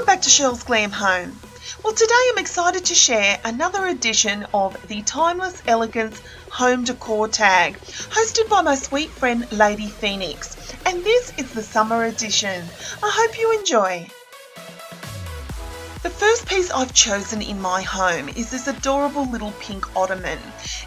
back to Cheryl's Glam Home. Well, today I'm excited to share another edition of the Timeless Elegance Home Decor tag, hosted by my sweet friend Lady Phoenix, and this is the summer edition. I hope you enjoy. The first piece I've chosen in my home is this adorable little pink ottoman.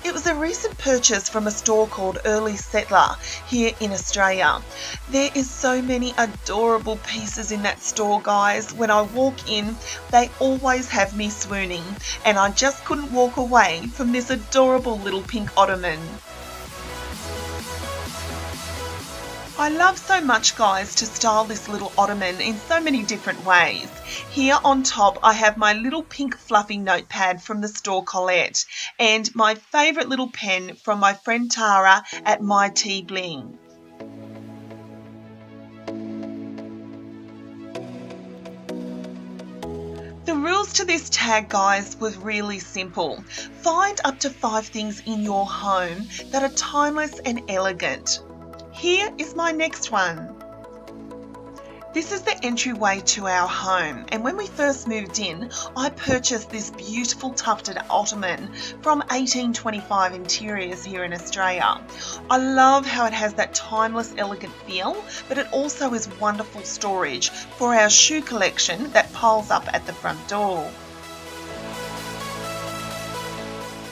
It was a recent purchase from a store called Early Settler here in Australia. There is so many adorable pieces in that store, guys. When I walk in, they always have me swooning, and I just couldn't walk away from this adorable little pink ottoman. I love so much, guys, to style this little ottoman in so many different ways. Here on top I have my little pink fluffy notepad from the store Colette, and my favourite little pen from my friend Tara at My Tea Bling. The rules to this tag, guys, was really simple. Find up to 5 things in your home that are timeless and elegant. Here is my next one. This is the entryway to our home, and when we first moved in, I purchased this beautiful tufted ottoman from 1825 Interiors here in Australia. I love how it has that timeless, elegant feel, but it also is wonderful storage for our shoe collection that piles up at the front door.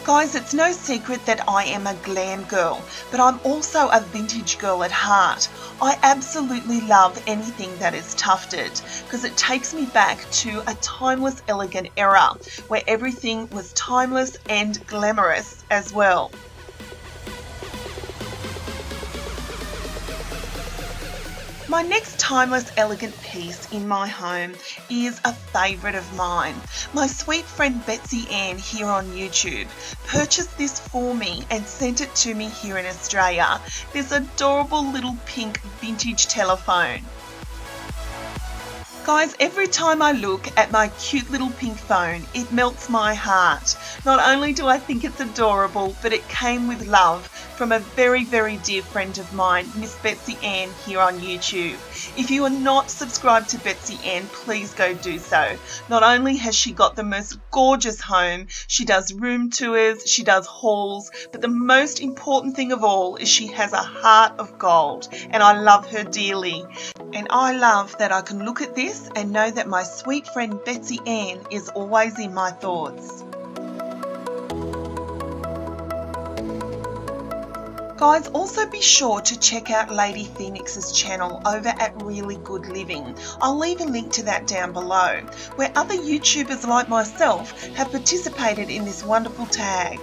Guys, it's no secret that I am a glam girl, but I'm also a vintage girl at heart. I absolutely love anything that is tufted because it takes me back to a timeless, elegant era where everything was timeless and glamorous as well. My next timeless elegant piece in my home is a favourite of mine. My sweet friend Betsy Ann here on YouTube purchased this for me and sent it to me here in Australia. This adorable little pink vintage telephone. Guys, every time I look at my cute little pink phone, it melts my heart. Not only do I think it's adorable, but it came with love from a very, very dear friend of mine, Miss Betsy Ann here on YouTube. If you are not subscribed to Betsy Ann, please go do so. Not only has she got the most gorgeous home, she does room tours, she does hauls, but the most important thing of all is she has a heart of gold, and I love her dearly. And I love that I can look at this and know that my sweet friend Betsy Ann is always in my thoughts. Guys, also be sure to check out Lady Phoenix's channel over at Really Good Living. I'll leave a link to that down below, where other YouTubers like myself have participated in this wonderful tag.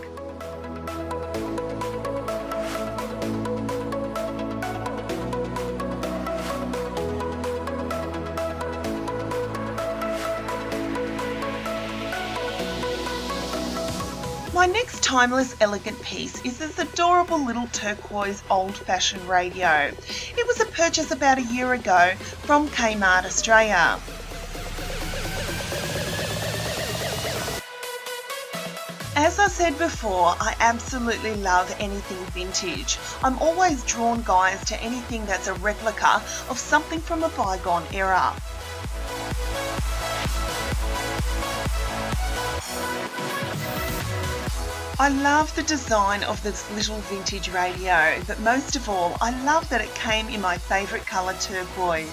My next timeless elegant piece is this adorable little turquoise old-fashioned radio. It was a purchase about a year ago from Kmart Australia. As I said before, I absolutely love anything vintage. I'm always drawn, guys, to anything that's a replica of something from a bygone era. I love the design of this little vintage radio, but most of all, I love that it came in my favourite colour, turquoise.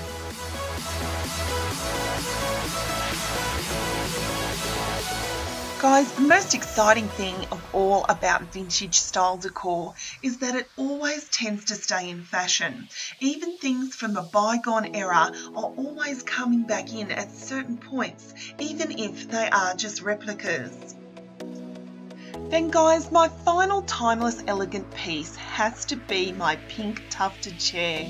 Guys, the most exciting thing of all about vintage style decor is that it always tends to stay in fashion. Even things from a bygone era are always coming back in at certain points, even if they are just replicas. Then guys, my final timeless elegant piece has to be my pink tufted chair.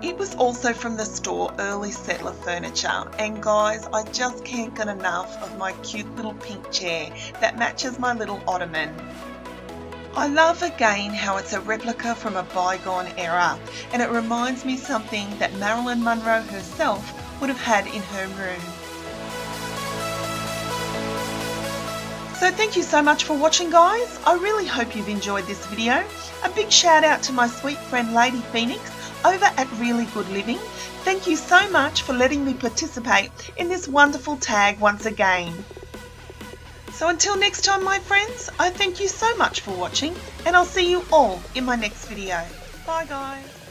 It was also from the store Early Settler Furniture, and guys, I just can't get enough of my cute little pink chair that matches my little ottoman. I love again how it's a replica from a bygone era, and it reminds me something that Marilyn Monroe herself would have had in her room. So thank you so much for watching, guys. I really hope you've enjoyed this video. A big shout out to my sweet friend Lady Phoenix over at Really Good Living. Thank you so much for letting me participate in this wonderful tag once again. So until next time, my friends, I thank you so much for watching, and I'll see you all in my next video. Bye, guys.